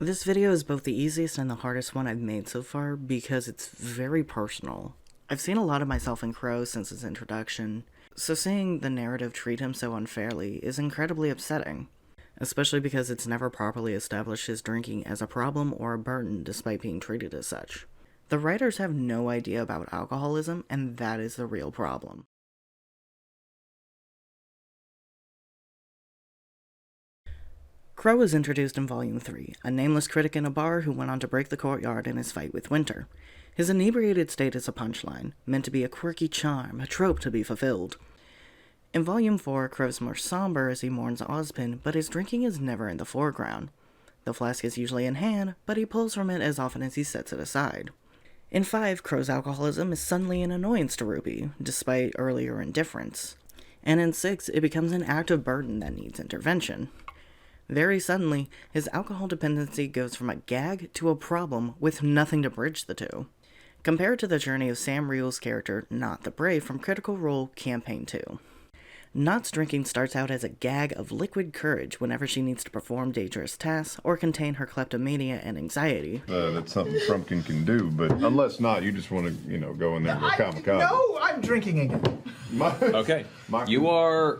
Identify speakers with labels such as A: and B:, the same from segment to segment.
A: This video is both the easiest and the hardest one I've made so far because it's very personal. I've seen a lot of myself in Qrow since his introduction, so seeing the narrative treat him so unfairly is incredibly upsetting, especially because it's never properly established his drinking as a problem or a burden despite being treated as such. The writers have no idea about alcoholism, and that is the real problem. Qrow is introduced in Volume 3, a nameless critic in a bar who went on to break the courtyard in his fight with Winter. His inebriated state is a punchline, meant to be a quirky charm, a trope to be fulfilled. In Volume 4, Qrow's more somber as he mourns Ozpin, but his drinking is never in the foreground. The flask is usually in hand, but he pulls from it as often as he sets it aside. In 5, Qrow's alcoholism is suddenly an annoyance to RWBY, despite earlier indifference. And in 6, it becomes an active burden that needs intervention. Very suddenly, his alcohol dependency goes from a gag to a problem with nothing to bridge the two. Compared to the journey of Sam Riegel's character, Not the Brave, from Critical Role Campaign 2. Not's drinking starts out as a gag of liquid courage whenever she needs to perform dangerous tasks or contain her kleptomania and anxiety.
B: That's something Frumpkin can do, but unless not, you just want to, go in there and go kamikaze.
C: No, I'm drinking again.
D: Okay, you are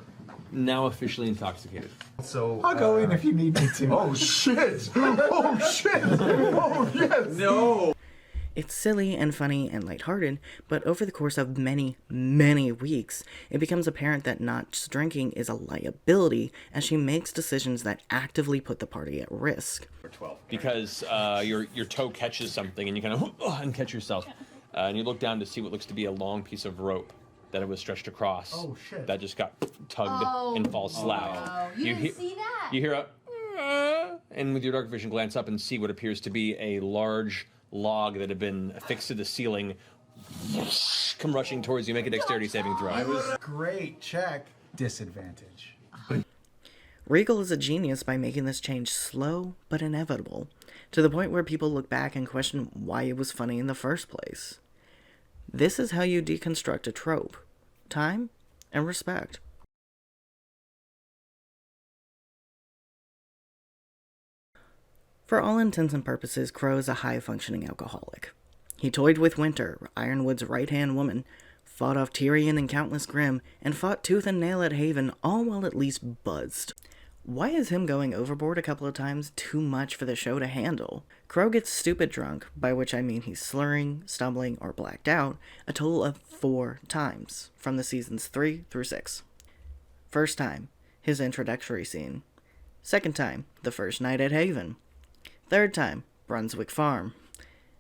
D: now officially intoxicated.
C: So I'll go in if you need me to.
B: Oh shit! Oh shit! Oh yes!
D: No!
A: It's silly and funny and lighthearted, but over the course of many, many weeks, it becomes apparent that Not's drinking is a liability as she makes decisions that actively put the party at risk.
D: Because your toe catches something and you kind of and catch yourself. And you look down to see what looks to be a long piece of rope that it was stretched across.
C: Oh, shit.
D: That just got tugged and falls slap.
E: Oh, you didn't see that?
D: You hear a and with your dark vision glance up and see what appears to be a large log that had been affixed to the ceiling come rushing towards you. Make a dexterity saving throw.
C: It was great check. Disadvantage.
A: Riegel is a genius by making this change slow but inevitable, to the point where people look back and question why it was funny in the first place. This is how you deconstruct a trope: time and respect. For all intents and purposes, Qrow is a high-functioning alcoholic. He toyed with Winter, Ironwood's right-hand woman, fought off Tyrion and Countless Grimm, and fought tooth and nail at Haven, all while at least buzzed. Why is him going overboard a couple of times too much for the show to handle? Qrow gets stupid drunk, by which I mean he's slurring, stumbling, or blacked out, a total of 4 times, from the seasons 3 through 6. First time, his introductory scene. Second time, the first night at Haven. Third time, Brunswick Farm.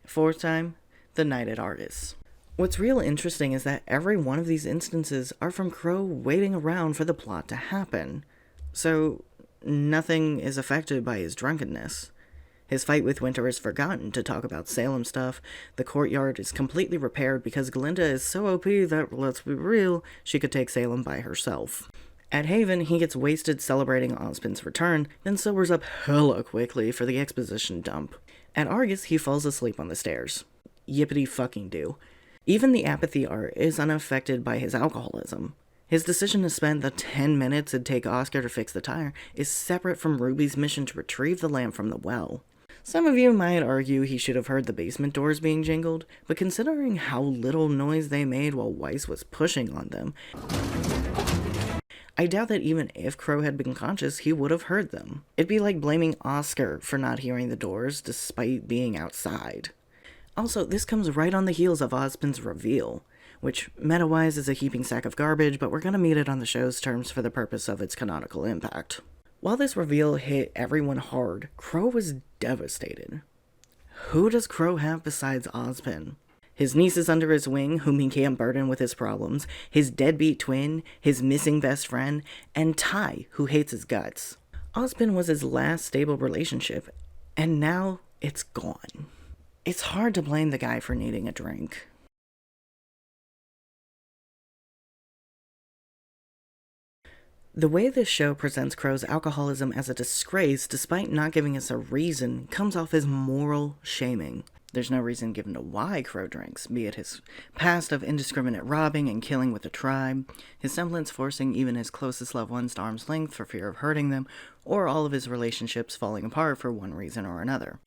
A: Fourth time, the night at Argus. What's real interesting is that every one of these instances are from Qrow waiting around for the plot to happen. So, nothing is affected by his drunkenness. His fight with Winter is forgotten to talk about Salem stuff. The courtyard is completely repaired because Glinda is so OP that, let's be real, she could take Salem by herself. At Haven, he gets wasted celebrating Ozpin's return, then sobers up hella quickly for the exposition dump. At Argus, he falls asleep on the stairs. Yippity fucking do. Even the apathy art is unaffected by his alcoholism. His decision to spend the 10 minutes it'd take Oscar to fix the tire is separate from RWBY's mission to retrieve the lamp from the well. Some of you might argue he should have heard the basement doors being jingled, but considering how little noise they made while Weiss was pushing on them, I doubt that even if Qrow had been conscious, he would have heard them. It'd be like blaming Oscar for not hearing the doors despite being outside. Also, this comes right on the heels of Ozpin's reveal, which meta-wise is a heaping sack of garbage, but we're gonna meet it on the show's terms for the purpose of its canonical impact. While this reveal hit everyone hard, Qrow was devastated. Who does Qrow have besides Ozpin? His niece is under his wing, whom he can't burden with his problems, his deadbeat twin, his missing best friend, and Ty, who hates his guts. Ozpin was his last stable relationship, and now it's gone. It's hard to blame the guy for needing a drink. The way this show presents Qrow's alcoholism as a disgrace, despite not giving us a reason, comes off as moral shaming. There's no reason given to why Qrow drinks, be it his past of indiscriminate robbing and killing with the tribe, his semblance forcing even his closest loved ones to arm's length for fear of hurting them, or all of his relationships falling apart for one reason or another.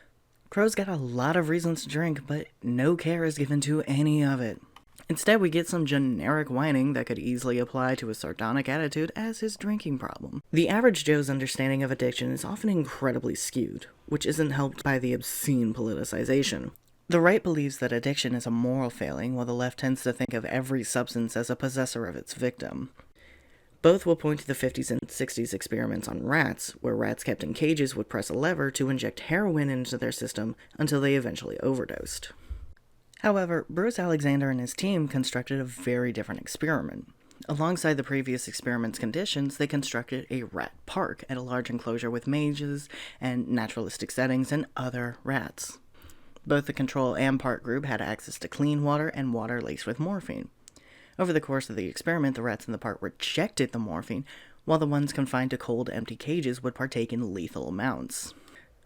A: Qrow's got a lot of reasons to drink, but no care is given to any of it. Instead, we get some generic whining that could easily apply to a sardonic attitude as his drinking problem. The average Joe's understanding of addiction is often incredibly skewed, which isn't helped by the obscene politicization. The right believes that addiction is a moral failing, while the left tends to think of every substance as a possessor of its victim. Both will point to the 50s and 60s experiments on rats, where rats kept in cages would press a lever to inject heroin into their system until they eventually overdosed. However, Bruce Alexander and his team constructed a very different experiment. Alongside the previous experiment's conditions, they constructed a rat park at a large enclosure with mazes and naturalistic settings and other rats. Both the control and park group had access to clean water and water laced with morphine. Over the course of the experiment, the rats in the park rejected the morphine, while the ones confined to cold, empty cages would partake in lethal amounts.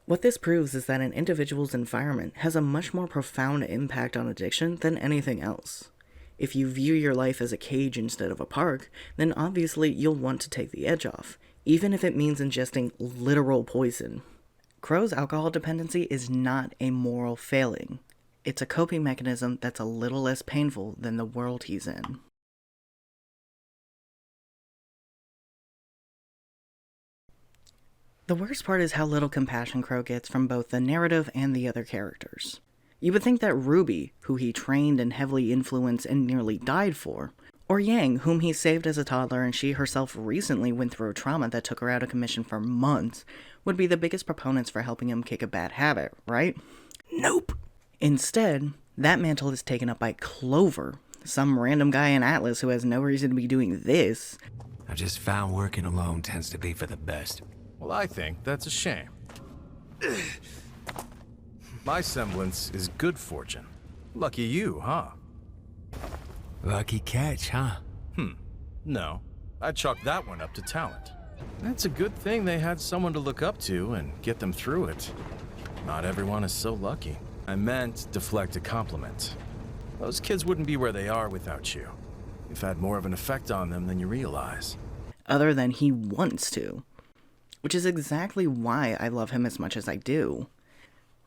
A: What this proves is that an individual's environment has a much more profound impact on addiction than anything else. If you view your life as a cage instead of a park, then obviously you'll want to take the edge off, even if it means ingesting literal poison. Qrow's alcohol dependency is not a moral failing. It's a coping mechanism that's a little less painful than the world he's in. The worst part is how little compassion Qrow gets from both the narrative and the other characters. You would think that RWBY, who he trained and heavily influenced and nearly died for, or Yang, whom he saved as a toddler and she herself recently went through a trauma that took her out of commission for months, would be the biggest proponents for helping him kick a bad habit, right? Nope! Instead, that mantle is taken up by Clover, some random guy in Atlas who has no reason to be doing this.
E: I've just found working alone tends to be for the best.
F: Well, I think that's a shame. My semblance is good fortune. Lucky you, huh?
E: Lucky catch, huh?
F: No. I'd chalk that one up to talent. It's a good thing they had someone to look up to and get them through it. Not everyone is so lucky. I meant deflect a compliment. Those kids wouldn't be where they are without you. You've had more of an effect on them than you realize.
A: Other than he wants to. Which is exactly why I love him as much as I do.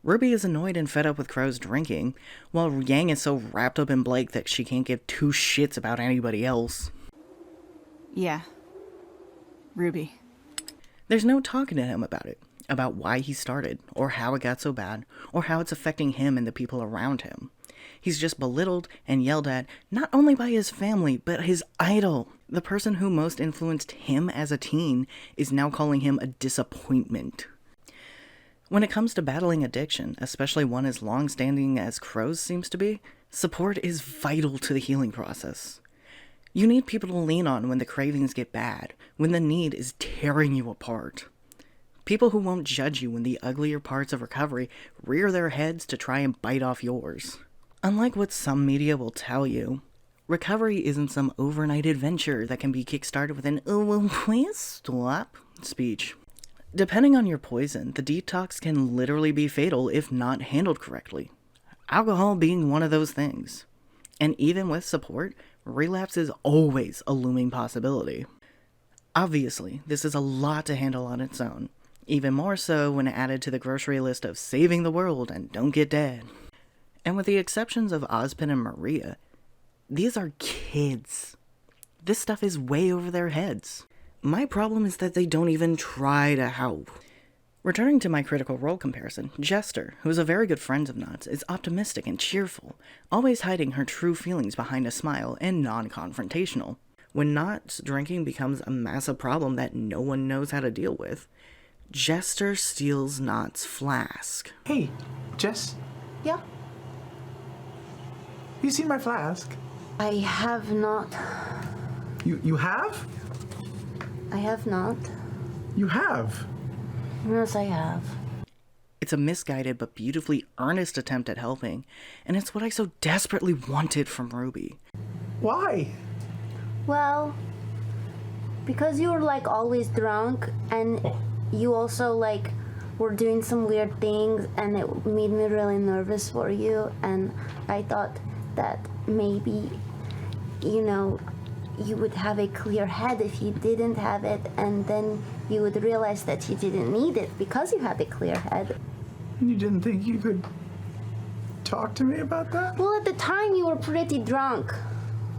A: RWBY is annoyed and fed up with Qrow's drinking, while Yang is so wrapped up in Blake that she can't give two shits about anybody else.
G: Yeah. RWBY.
A: There's no talking to him about it, about why he started, or how it got so bad, or how it's affecting him and the people around him. He's just belittled and yelled at, not only by his family, but his idol. The person who most influenced him as a teen is now calling him a disappointment. When it comes to battling addiction, especially one as long-standing as Qrow's seems to be, support is vital to the healing process. You need people to lean on when the cravings get bad, when the need is tearing you apart. People who won't judge you when the uglier parts of recovery rear their heads to try and bite off yours. Unlike what some media will tell you, recovery isn't some overnight adventure that can be kickstarted with an "oh, well, please stop" speech. Depending on your poison, the detox can literally be fatal if not handled correctly. Alcohol being one of those things. And even with support, relapse is always a looming possibility. Obviously, this is a lot to handle on its own, even more so when added to the grocery list of saving the world and don't get dead. And with the exceptions of Ozpin and Maria, these are kids. This stuff is way over their heads. My problem is that they don't even try to help. Returning to my Critical Role comparison, Jester, who is a very good friend of Knott's, is optimistic and cheerful, always hiding her true feelings behind a smile and non-confrontational. When Knott's drinking becomes a massive problem that no one knows how to deal with, Jester steals Knott's flask.
C: Hey, Jess,
H: Yeah,
C: you seen my flask?
H: I have not.
C: You have?
H: I have not.
C: You have?
H: Yes, I have.
A: It's a misguided but beautifully earnest attempt at helping, and it's what I so desperately wanted from RWBY.
C: Why?
H: Well, because you were like always drunk, and you also like were doing some weird things, and it made me really nervous for you. And I thought that maybe, you know, you would have a clear head if you didn't have it, and then you would realize that you didn't need it because you had a clear head.
C: You didn't think you could talk to me about that?
H: Well, at the time you were pretty drunk.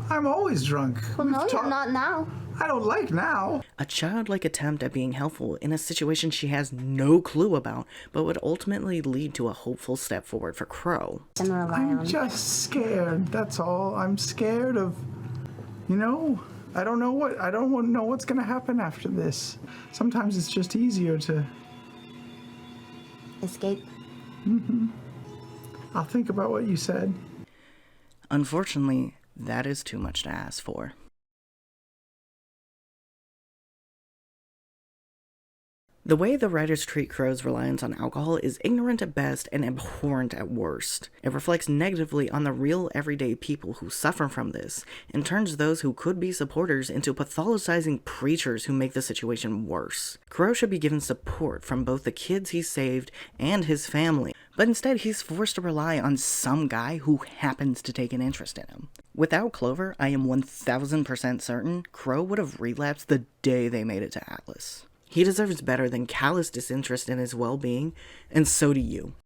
C: I'm always drunk.
H: Well, no, you're not now.
C: I don't like now.
A: A childlike attempt at being helpful in a situation she has no clue about, but would ultimately lead to a hopeful step forward for Qrow.
H: And rely
C: I'm
H: on.
C: just scared, that's all. I'm scared of, you know, I don't know what's gonna happen after this. Sometimes it's just easier to...
H: Escape.
C: I'll think about what you said.
A: Unfortunately, that is too much to ask for. The way the writers treat Qrow's reliance on alcohol is ignorant at best and abhorrent at worst. It reflects negatively on the real everyday people who suffer from this, and turns those who could be supporters into pathologizing preachers who make the situation worse. Qrow should be given support from both the kids he saved and his family, but instead he's forced to rely on some guy who happens to take an interest in him. Without Clover, I am 1000% certain Qrow would have relapsed the day they made it to Atlas. He deserves better than callous disinterest in his well-being, and so do you.